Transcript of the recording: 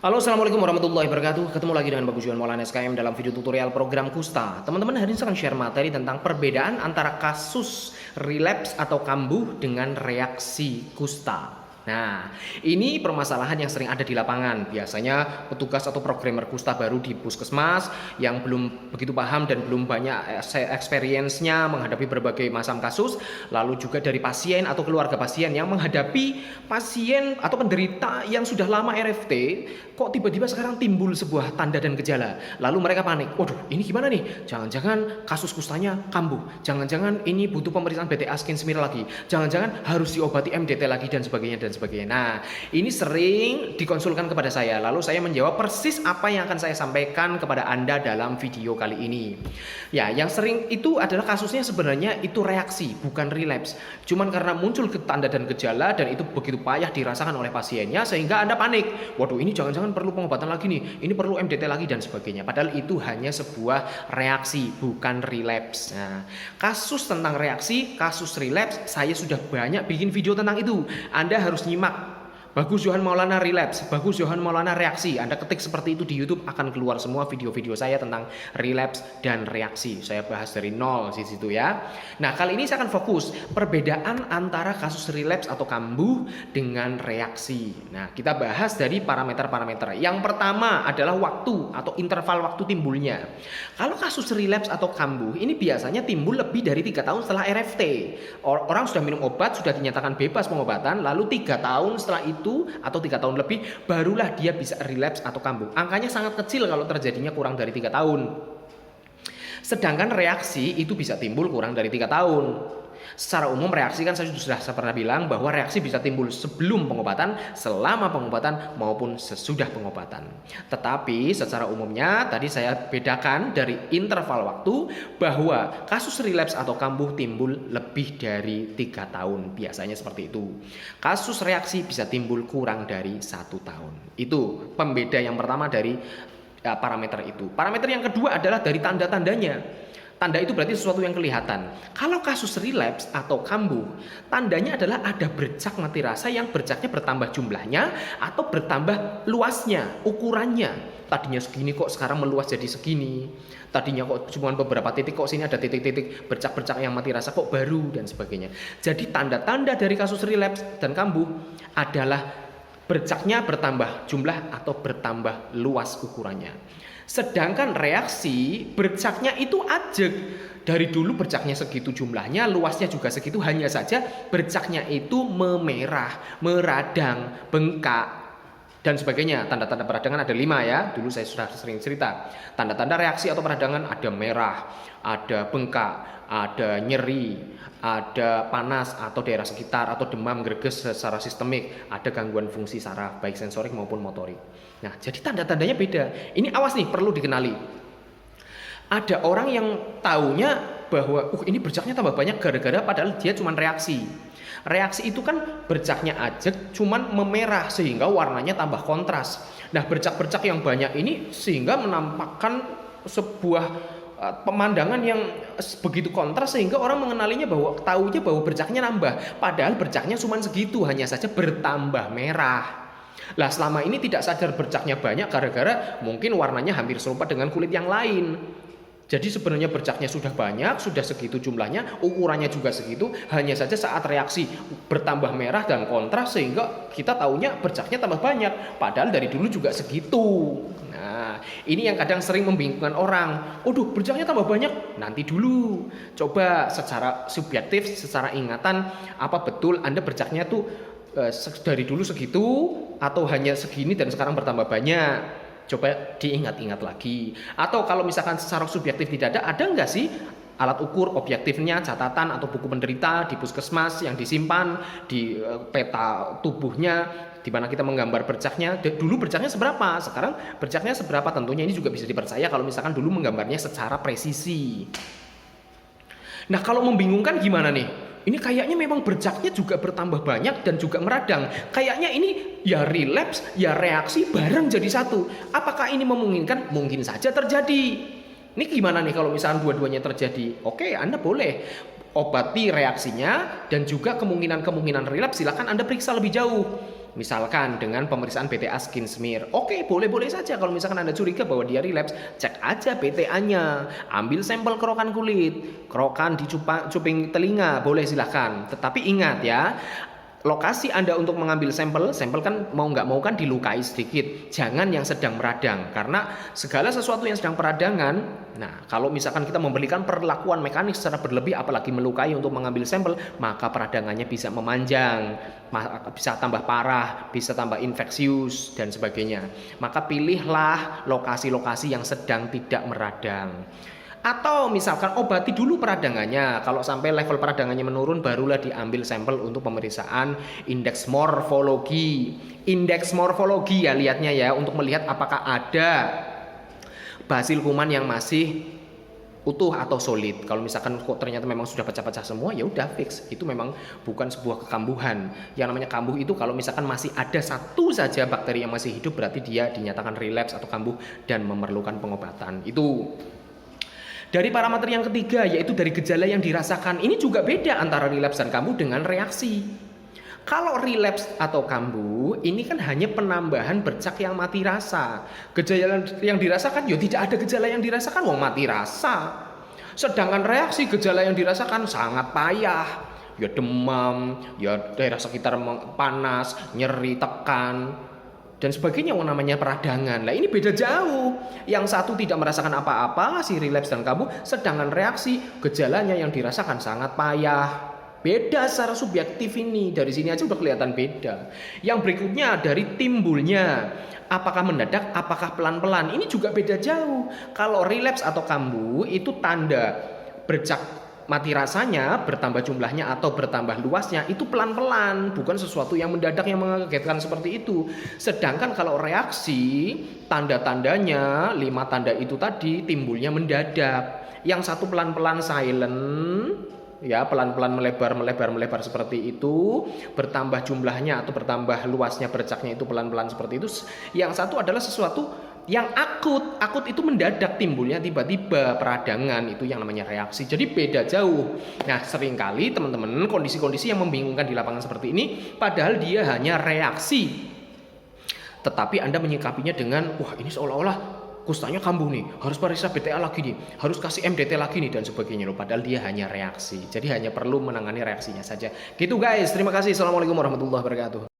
Halo, assalamualaikum warahmatullahi wabarakatuh. Ketemu lagi dengan Bagus Johan Maulana SKM dalam video tutorial program Kusta. Teman-teman, hari ini saya akan share materi tentang perbedaan antara kasus relapse atau kambuh dengan reaksi kusta. Nah, ini permasalahan yang sering ada di lapangan. Biasanya petugas atau programmer kusta baru di puskesmas yang belum begitu paham dan belum banyak experience-nya menghadapi berbagai macam kasus. Lalu juga dari pasien atau keluarga pasien yang menghadapi pasien atau penderita yang sudah lama RFT, kok tiba-tiba sekarang timbul sebuah tanda dan gejala. Lalu mereka panik. Waduh, ini gimana nih? Jangan-jangan kasus kustanya kambuh. Jangan-jangan ini butuh pemeriksaan BTA skin smear lagi. Jangan-jangan harus diobati MDT lagi dan sebagainya dan sebagainya. Nah, ini sering dikonsulkan kepada saya. Lalu saya menjawab persis apa yang akan saya sampaikan kepada Anda dalam video kali ini. Ya, yang sering itu adalah kasusnya sebenarnya itu reaksi, bukan relapse. Cuman karena muncul tanda dan gejala dan itu begitu payah dirasakan oleh pasiennya sehingga Anda panik. Waduh, ini jangan-jangan perlu pengobatan lagi nih. Ini perlu MDT lagi dan sebagainya. Padahal itu hanya sebuah reaksi, bukan relapse. Nah, kasus tentang reaksi, kasus relapse, saya sudah banyak bikin video tentang itu. Anda harus nyimak. Bagus Johan Maulana relapse, Bagus Johan Maulana reaksi. Anda ketik seperti itu di YouTube akan keluar semua video-video saya tentang relapse dan reaksi. Saya bahas dari nol di situ ya. Nah, kali ini saya akan fokus perbedaan antara kasus relapse atau kambuh dengan reaksi. Nah, kita bahas dari parameter-parameter. Yang pertama adalah waktu atau interval waktu timbulnya. Kalau kasus relapse atau kambuh ini biasanya timbul lebih dari 3 tahun setelah RFT. Orang sudah minum obat, sudah dinyatakan bebas pengobatan, lalu 3 tahun setelah itu atau 3 tahun lebih barulah dia bisa relapse atau kambuh. Angkanya sangat kecil kalau terjadinya kurang dari 3 tahun. Sedangkan reaksi itu bisa timbul kurang dari 3 tahun. Secara umum reaksi kan saya sudah pernah bilang bahwa reaksi bisa timbul sebelum pengobatan, selama pengobatan maupun sesudah pengobatan. Tetapi secara umumnya tadi saya bedakan dari interval waktu bahwa kasus relapse atau kambuh timbul lebih dari 3 tahun. Biasanya seperti itu. Kasus reaksi bisa timbul kurang dari 1 tahun. Itu pembeda yang pertama dari parameter itu. Parameter yang kedua adalah dari tanda-tandanya. Tanda itu berarti sesuatu yang kelihatan. Kalau kasus relapse atau kambuh, tandanya adalah ada bercak mati rasa yang bercaknya bertambah jumlahnya atau bertambah luasnya, ukurannya. Tadinya segini kok sekarang meluas jadi segini. Tadinya kok cuma beberapa titik, kok sini ada titik-titik bercak-bercak yang mati rasa kok baru dan sebagainya. Jadi tanda-tanda dari kasus relapse dan kambuh adalah bercaknya bertambah jumlah atau bertambah luas ukurannya. Sedangkan reaksi bercaknya itu ajeg. Dari dulu bercaknya segitu jumlahnya, luasnya juga segitu, hanya saja bercaknya itu memerah, meradang, bengkak dan sebagainya. Tanda-tanda peradangan ada 5 ya. Dulu saya sudah sering cerita. Tanda-tanda reaksi atau peradangan ada merah, ada bengkak, ada nyeri, ada panas atau daerah sekitar, atau demam, greges secara sistemik, ada gangguan fungsi saraf baik sensorik maupun motorik. Nah, jadi tanda-tandanya beda. Ini awas nih, perlu dikenali. Ada orang yang taunya bahwa ini bercaknya tambah banyak gara-gara padahal dia cuma reaksi. Reaksi itu kan bercaknya ajeg cuman memerah sehingga warnanya tambah kontras. Nah, bercak-bercak yang banyak ini sehingga menampakkan sebuah pemandangan yang begitu kontras sehingga orang mengenalinya bahwa taunya bahwa bercaknya nambah. Padahal bercaknya cuma segitu, hanya saja bertambah merah. Lah, selama ini tidak sadar bercaknya banyak gara-gara mungkin warnanya hampir serupa dengan kulit yang lain. Jadi sebenarnya bercaknya sudah banyak, sudah segitu jumlahnya, ukurannya juga segitu, hanya saja saat reaksi bertambah merah dan kontras sehingga kita taunya bercaknya tambah banyak, padahal dari dulu juga segitu. Nah, ini yang kadang sering membingungkan orang. Waduh, bercaknya tambah banyak, nanti dulu. Coba secara subjektif, secara ingatan, apa betul Anda bercaknya tuh dari dulu segitu atau hanya segini dan sekarang bertambah banyak? Coba diingat-ingat lagi. Atau kalau misalkan secara subjektif tidak ada nggak sih alat ukur objektifnya, catatan atau buku penderita di puskesmas yang disimpan di peta tubuhnya di mana kita menggambar bercaknya. Dulu bercaknya seberapa, sekarang bercaknya seberapa. Tentunya ini juga bisa dipercaya kalau misalkan dulu menggambarnya secara presisi. Nah, kalau membingungkan gimana nih? Ini kayaknya memang bercaknya juga bertambah banyak dan juga meradang. Kayaknya ini ya relapse, ya reaksi bareng jadi satu. Apakah ini memungkinkan? Mungkin saja terjadi. Ini gimana nih kalau misalnya dua-duanya terjadi? Oke, Anda boleh obati reaksinya dan juga kemungkinan relapse silakan Anda periksa lebih jauh. Misalkan dengan pemeriksaan BTA skin smear. Oke, boleh-boleh saja kalau misalkan Anda curiga bahwa dia relapse, cek aja BTA-nya. Ambil sampel kerokan kulit, kerokan di cuping telinga, boleh silahkan. Tetapi ingat ya, lokasi Anda untuk mengambil sampel kan mau nggak mau kan dilukai sedikit. Jangan yang sedang meradang, karena segala sesuatu yang sedang peradangan, nah kalau misalkan kita memberikan perlakuan mekanik secara berlebih apalagi melukai untuk mengambil sampel, maka peradangannya bisa memanjang, bisa tambah parah, bisa tambah infeksius dan sebagainya. Maka pilihlah lokasi-lokasi yang sedang tidak meradang. Atau misalkan obati dulu peradangannya. Kalau sampai level peradangannya menurun, barulah diambil sampel untuk pemeriksaan indeks morfologi. Indeks morfologi ya lihatnya ya, untuk melihat apakah ada basil kuman yang masih utuh atau solid. Kalau misalkan kok ternyata memang sudah pecah-pecah semua, ya udah fix. Itu memang bukan sebuah kekambuhan. Yang namanya kambuh itu kalau misalkan masih ada satu saja bakteri yang masih hidup, berarti dia dinyatakan relapse atau kambuh dan memerlukan pengobatan. Itu. Dari parameter yang ketiga, yaitu dari gejala yang dirasakan. Ini juga beda antara relapse dan kambuh dengan reaksi. Kalau relapse atau kambuh, ini kan hanya penambahan bercak yang mati rasa. Gejala yang dirasakan, ya tidak ada gejala yang dirasakan, wong mati rasa. Sedangkan reaksi, gejala yang dirasakan sangat payah. Ya demam, ya daerah sekitar panas, nyeri, tekan, dan sebagainya, yang namanya peradangan. Nah ini beda jauh. Yang satu tidak merasakan apa-apa, si relapse dan kambuh, sedangkan reaksi, gejalanya yang dirasakan sangat payah. Beda secara subjektif ini. Dari sini aja udah kelihatan beda. Yang berikutnya dari timbulnya. Apakah mendadak, apakah pelan-pelan? Ini juga beda jauh. Kalau relapse atau kambuh itu tanda bercak mati rasanya bertambah jumlahnya atau bertambah luasnya itu pelan-pelan, bukan sesuatu yang mendadak yang mengagetkan seperti itu. Sedangkan kalau reaksi, tanda-tandanya 5 tanda itu tadi timbulnya mendadak. Yang satu pelan-pelan silent, ya pelan-pelan melebar seperti itu, bertambah jumlahnya atau bertambah luasnya bercaknya itu pelan-pelan seperti itu. Yang satu adalah sesuatu yang akut itu mendadak timbulnya tiba-tiba peradangan, itu yang namanya reaksi. Jadi beda jauh. Nah seringkali teman-teman kondisi-kondisi yang membingungkan di lapangan seperti ini, padahal dia hanya reaksi, tetapi Anda menyikapinya dengan wah ini seolah-olah kustanya kambuh nih, harus periksa BTA lagi nih, harus kasih MDT lagi nih dan sebagainya loh. Padahal dia hanya reaksi. Jadi hanya perlu menangani reaksinya saja. Gitu guys, terima kasih. Assalamualaikum warahmatullahi wabarakatuh.